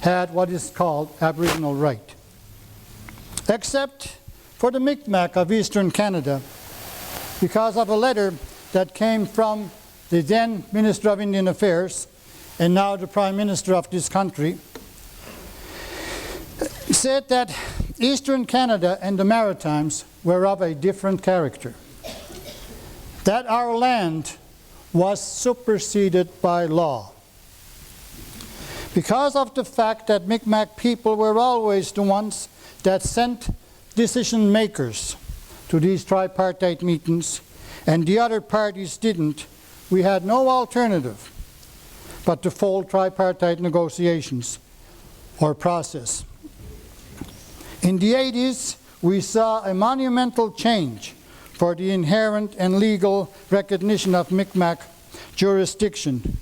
had what is called Aboriginal right. Except for the Mi'kmaq of Eastern Canada, because of a letter that came from the then Minister of Indian Affairs and now the Prime Minister of this country, said that Eastern Canada and the Maritimes were of a different character, that our land was superseded by law. Because of the fact that Mi'kmaq people were always the ones that sent decision makers to these tripartite meetings, and the other parties didn't, we had no alternative but to fold tripartite negotiations or process. In the 80s, we saw a monumental change for the inherent and legal recognition of Mi'kmaq jurisdiction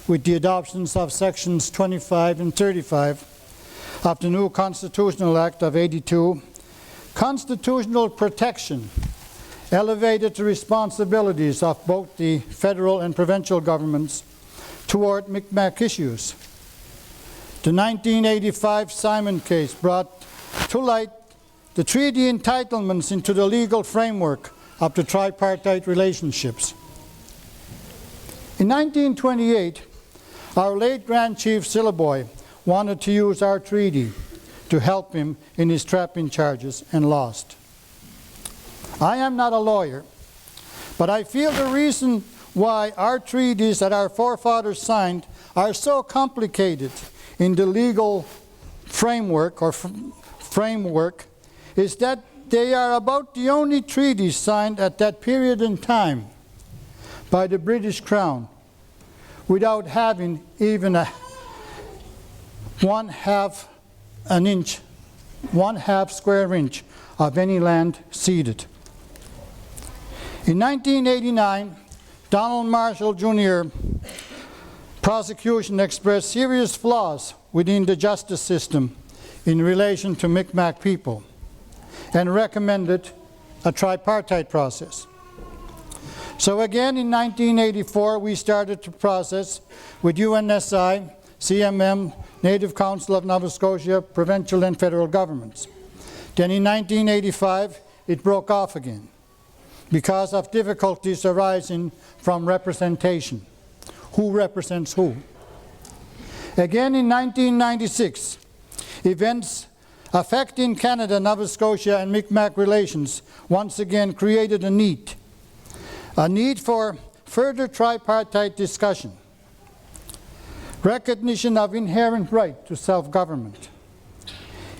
with the adoptions of sections 25 and 35 of the new Constitutional Act of '82. Constitutional protection elevated the responsibilities of both the federal and provincial governments toward Mi'kmaq issues. The 1985 Simon case brought to light the treaty entitlements into the legal framework of the tripartite relationships. In 1928, our late Grand Chief Sillaboy wanted to use our treaty to help him in his trapping charges and lost. I am not a lawyer, but I feel the reason why our treaties that our forefathers signed are so complicated in the legal framework is that they are about the only treaties signed at that period in time by the British Crown without having even a one-half square inch of any land ceded. In 1989, Donald Marshall Jr. prosecution expressed serious flaws within the justice system in relation to Mi'kmaq people and recommended a tripartite process. So again in 1984 we started to process with UNSI, CMM, Native Council of Nova Scotia, provincial and federal governments. Then in 1985 it broke off again because of difficulties arising from representation. Who represents who? Again in 1996, events affecting Canada, Nova Scotia and Mi'kmaq relations once again created a need for further tripartite discussion, recognition of inherent right to self-government,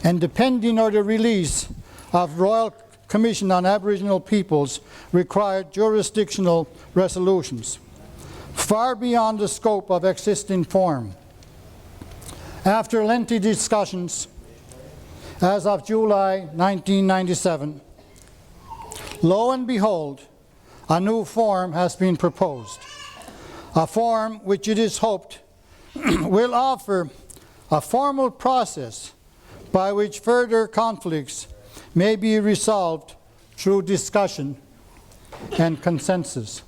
and the pending or the release of Royal Commission on Aboriginal Peoples required jurisdictional resolutions far beyond the scope of existing form. After lengthy discussions, as of July 1997, lo and behold, a new form has been proposed, a form which it is hoped will offer a formal process by which further conflicts may be resolved through discussion and consensus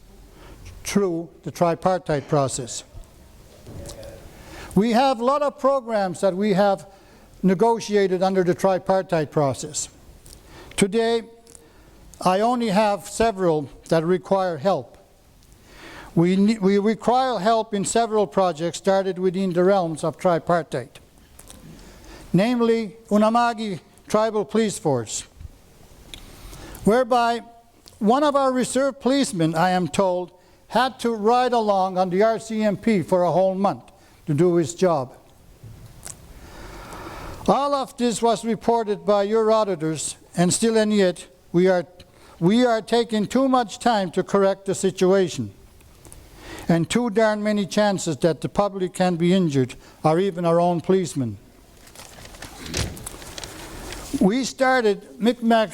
through the tripartite process. We have a lot of programs that we have negotiated under the tripartite process. Today, I only have several that require help. We require help in several projects started within the realms of tripartite, namely Unama'ki Tribal Police Force, whereby one of our reserve policemen, I am told, had to ride along on the RCMP for a whole month to do his job. All of this was reported by your auditors, and still and yet we are taking too much time to correct the situation, and too darn many chances that the public can be injured, or even our own policemen. We started Mi'kmaq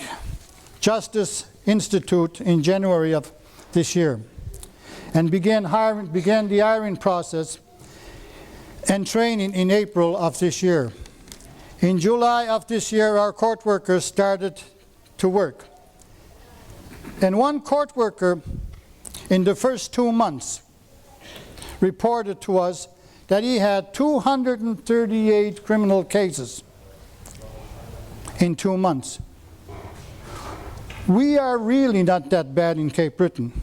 Justice Institute in January of this year and began the hiring process and training in April of this year. In July of this year, our court workers started to work. And one court worker in the first 2 months reported to us that he had 238 criminal cases in 2 months. We are really not that bad in Cape Breton.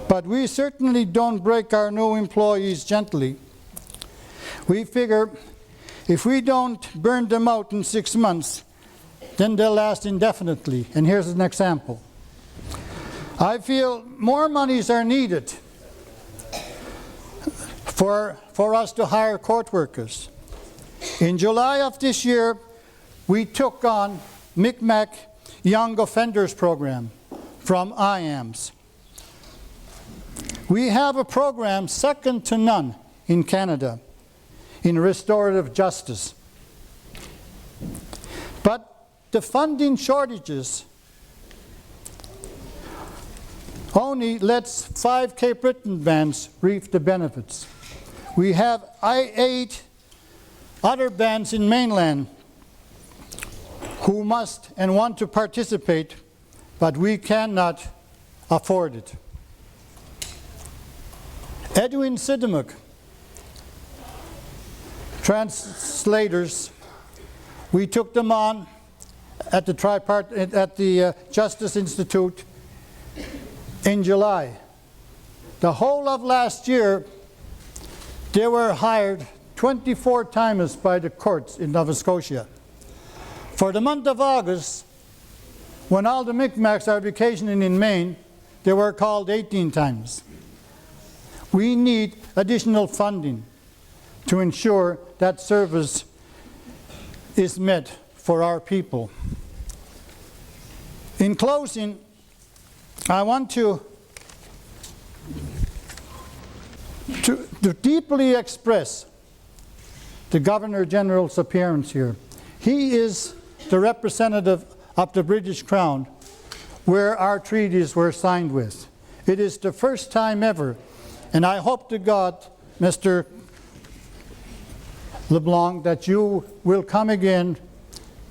But we certainly don't break our new employees gently. We figure if we don't burn them out in 6 months, then they'll last indefinitely. And here's an example. I feel more monies are needed for us to hire court workers. In July of this year, we took on Micmac Young Offenders Program from IAMS. We have a program second to none in Canada in restorative justice. But the funding shortages only lets 5 Cape Breton bands reap the benefits. We have 8 other bands in mainland who must and want to participate, but we cannot afford it. Edwin Sidimuk, translators, we took them on at the Justice Institute in July. The whole of last year, they were hired 24 times by the courts in Nova Scotia. For the month of August, when all the Micmacs are vacationing in Maine, they were called 18 times. We need additional funding to ensure that service is met for our people. In closing, I want to deeply express the Governor General's appearance here. He is the representative of the British Crown where our treaties were signed with. It is the first time ever, and I hope to God, Mr. LeBlanc, that you will come again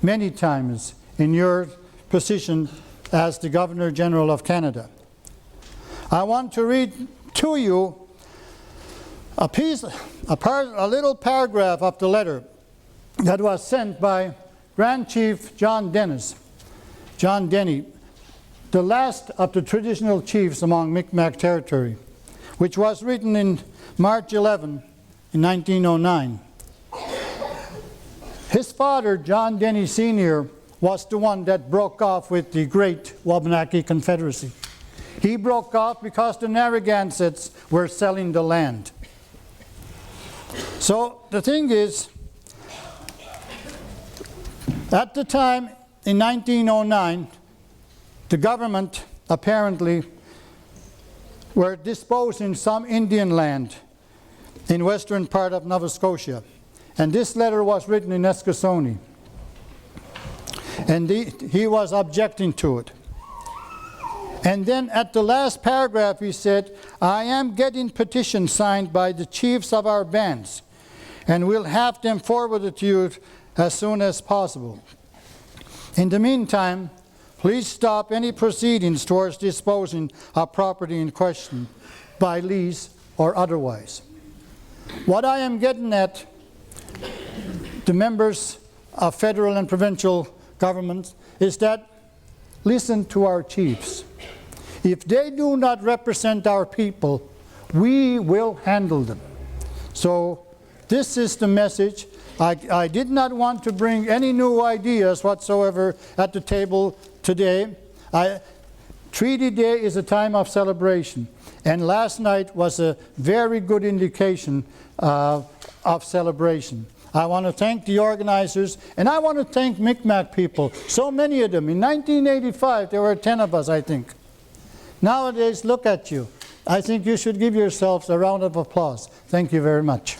many times in your position as the Governor General of Canada. I want to read to you a little paragraph of the letter that was sent by Grand Chief John Denny, the last of the traditional chiefs among Micmac territory, which was written in March 11 in 1909. His father, John Denny Sr., was the one that broke off with the great Wabanaki Confederacy. He broke off because the Narragansetts were selling the land. So the thing is, at the time in 1909, the government apparently were disposing some Indian land in western part of Nova Scotia. And this letter was written in Eskasoni. And he was objecting to it. And then at the last paragraph he said, I am getting petitions signed by the chiefs of our bands, and we'll have them forwarded to you as soon as possible. In the meantime, please stop any proceedings towards disposing of property in question by lease or otherwise. What I am getting at, the members of federal and provincial governments, is that listen to our chiefs. If they do not represent our people, we will handle them. So this is the message. I did not want to bring any new ideas whatsoever at the table today. Treaty Day is a time of celebration, and last night was a very good indication of celebration. I want to thank the organizers, and I want to thank Micmac people, so many of them. In 1985, there were 10 of us, I think. Nowadays, look at you. I think you should give yourselves a round of applause. Thank you very much.